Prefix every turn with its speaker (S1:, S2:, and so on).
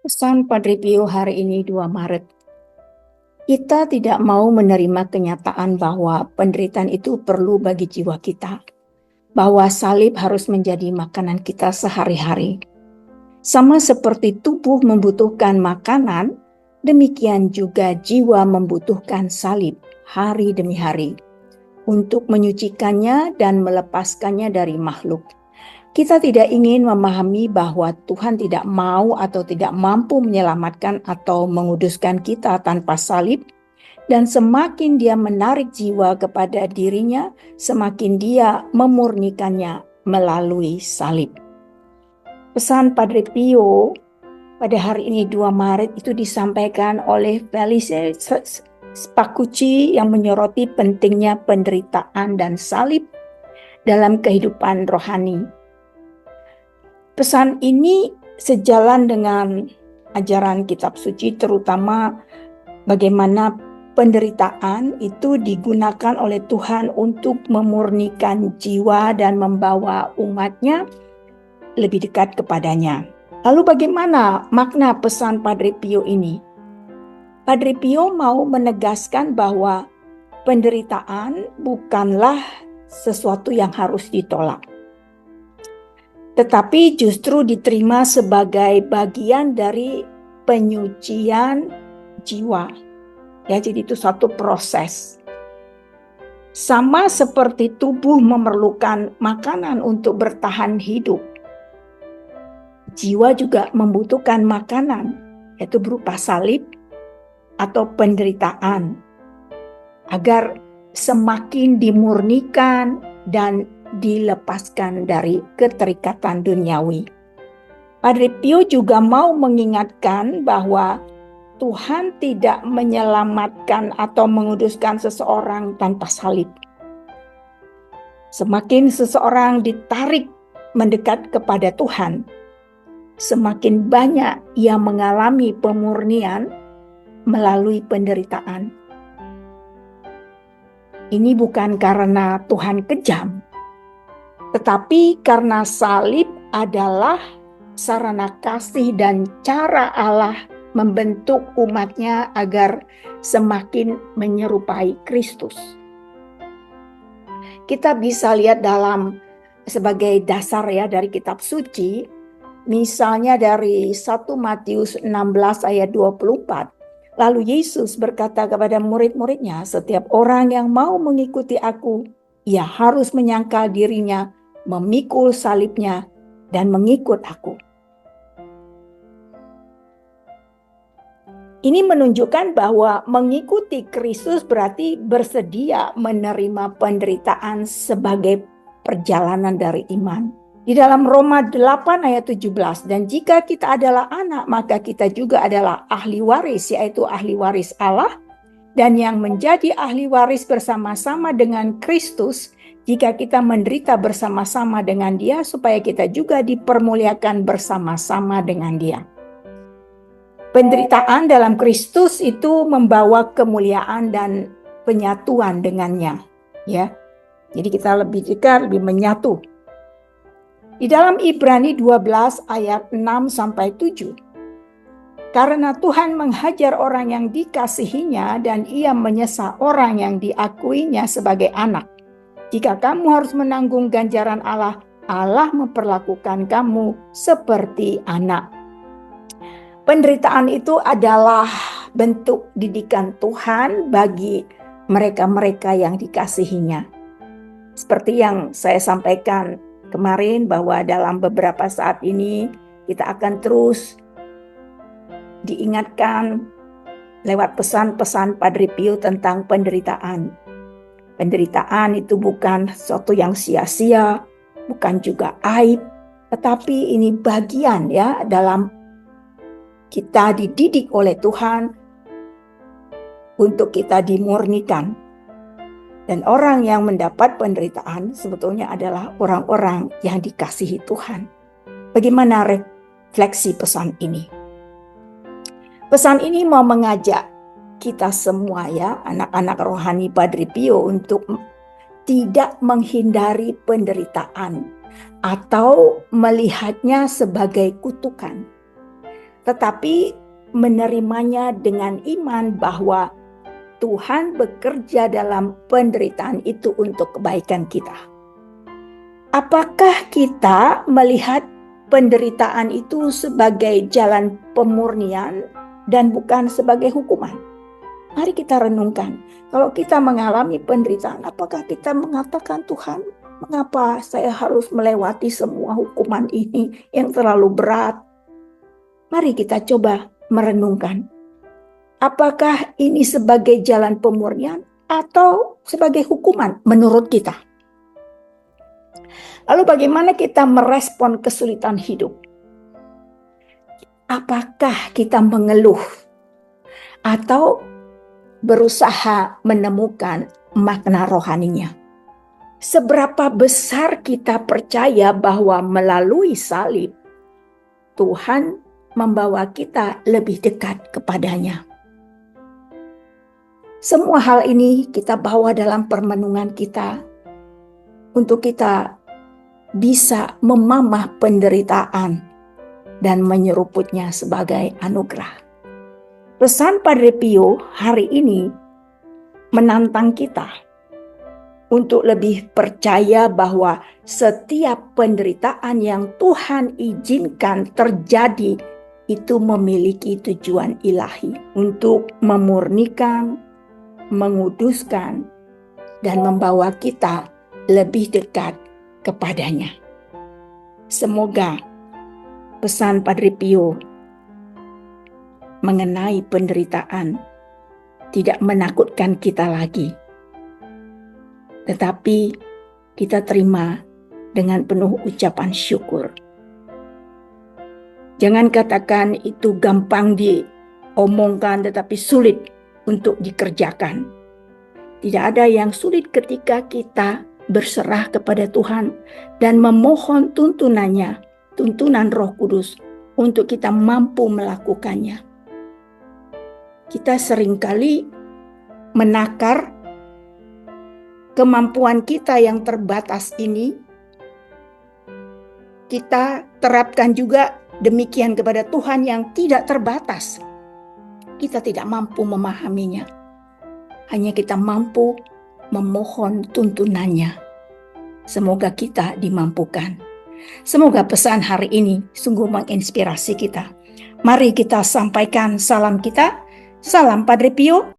S1: Pesan Padre Pio hari ini 2 Maret. Kita tidak mau menerima kenyataan bahwa penderitaan itu perlu bagi jiwa kita. Bahwa salib harus menjadi makanan kita sehari-hari. Sama seperti tubuh membutuhkan makanan, demikian juga jiwa membutuhkan salib hari demi hari untuk menyucikannya dan melepaskannya dari makhluk. Kita tidak ingin memahami bahwa Tuhan tidak mau atau tidak mampu menyelamatkan atau menguduskan kita tanpa salib, dan semakin dia menarik jiwa kepada dirinya, semakin dia memurnikannya melalui salib. Pesan Padre Pio pada hari ini 2 Maret itu disampaikan oleh Felice Spacucci yang menyoroti pentingnya penderitaan dan salib dalam kehidupan rohani. Pesan ini sejalan dengan ajaran kitab suci, terutama bagaimana penderitaan itu digunakan oleh Tuhan untuk memurnikan jiwa dan membawa umatnya lebih dekat kepadanya. Lalu bagaimana makna pesan Padre Pio ini? Padre Pio mau menegaskan bahwa penderitaan bukanlah sesuatu yang harus ditolak, tetapi justru diterima sebagai bagian dari penyucian jiwa. Ya, jadi itu satu proses. Sama seperti tubuh memerlukan makanan untuk bertahan hidup, jiwa juga membutuhkan makanan, yaitu berupa salib atau penderitaan, agar semakin dimurnikan dan dilepaskan dari keterikatan duniawi. Padre Pio juga mau mengingatkan bahwa Tuhan tidak menyelamatkan atau menguduskan seseorang tanpa salib. Semakin seseorang ditarik mendekat kepada Tuhan, semakin banyak ia mengalami pemurnian melalui penderitaan. Ini bukan karena Tuhan kejam, tetapi karena salib adalah sarana kasih dan cara Allah membentuk umatnya agar semakin menyerupai Kristus. Kita bisa lihat dalam sebagai dasar ya dari kitab suci, misalnya dari 1 Matius 16 ayat 24. Lalu Yesus berkata kepada murid-muridnya, setiap orang yang mau mengikuti aku, ia harus menyangkal dirinya, memikul salibnya, dan mengikut aku. Ini menunjukkan bahwa mengikuti Kristus berarti bersedia menerima penderitaan sebagai perjalanan dari iman. Di dalam Roma 8 ayat 17, dan jika kita adalah anak, maka kita juga adalah ahli waris, yaitu ahli waris Allah, dan yang menjadi ahli waris bersama-sama dengan Kristus, jika kita menderita bersama-sama dengan Dia, supaya kita juga dipermuliakan bersama-sama dengan Dia. Penderitaan dalam Kristus itu membawa kemuliaan dan penyatuan dengannya, ya. Jadi kita lebih dekat, lebih menyatu. Di dalam Ibrani 12 ayat 6 sampai 7. Karena Tuhan menghajar orang yang dikasihinya dan ia menyesal orang yang diakuinya sebagai anak. Jika kamu harus menanggung ganjaran Allah, Allah memperlakukan kamu seperti anak. Penderitaan itu adalah bentuk didikan Tuhan bagi mereka-mereka yang dikasihinya. Seperti yang saya sampaikan kemarin, bahwa dalam beberapa saat ini kita akan terus diingatkan lewat pesan-pesan Padre Pio tentang penderitaan. Penderitaan itu bukan sesuatu yang sia-sia, bukan juga aib, tetapi ini bagian ya dalam kita dididik oleh Tuhan untuk kita dimurnikan. Dan orang yang mendapat penderitaan sebetulnya adalah orang-orang yang dikasihi Tuhan. Bagaimana refleksi pesan ini? Pesan ini mau mengajak kita semua ya, anak-anak rohani Padre Pio, untuk tidak menghindari penderitaan atau melihatnya sebagai kutukan. tetapi menerimanya dengan iman bahwa Tuhan bekerja dalam penderitaan itu untuk kebaikan kita. Apakah kita melihat penderitaan itu sebagai jalan pemurnian dan bukan sebagai hukuman? Mari kita renungkan. Kalau kita mengalami penderitaan, apakah kita mengatakan, Tuhan, mengapa saya harus melewati semua hukuman ini yang terlalu berat? Mari kita coba merenungkan. Apakah ini sebagai jalan pemurnian atau sebagai hukuman menurut kita? Lalu bagaimana kita merespon kesulitan hidup? Apakah kita mengeluh atau berusaha menemukan makna rohaninya? Seberapa besar kita percaya bahwa melalui salib Tuhan membawa kita lebih dekat kepadanya? Semua hal ini kita bawa dalam permenungan kita untuk kita bisa memamah penderitaan dan menyeruputnya sebagai anugerah. Pesan Padre Pio hari ini menantang kita untuk lebih percaya bahwa setiap penderitaan yang Tuhan izinkan terjadi itu memiliki tujuan ilahi untuk memurnikan, menguduskan, dan membawa kita lebih dekat kepadanya. Semoga pesan Padre Pio mengenai penderitaan tidak menakutkan kita lagi, tetapi kita terima dengan penuh ucapan syukur. Jangan katakan itu gampang diomongkan tetapi sulit untuk dikerjakan. Tidak ada yang sulit ketika kita berserah kepada Tuhan dan memohon tuntunannya, tuntunan Roh Kudus untuk kita mampu melakukannya. Kita seringkali menakar kemampuan kita yang terbatas ini. Kita terapkan juga demikian kepada Tuhan yang tidak terbatas. Kita tidak mampu memahaminya. Hanya kita mampu memohon tuntunannya. Semoga kita dimampukan. Semoga pesan hari ini sungguh menginspirasi kita. Mari kita sampaikan salam kita. Salam Padre Pio.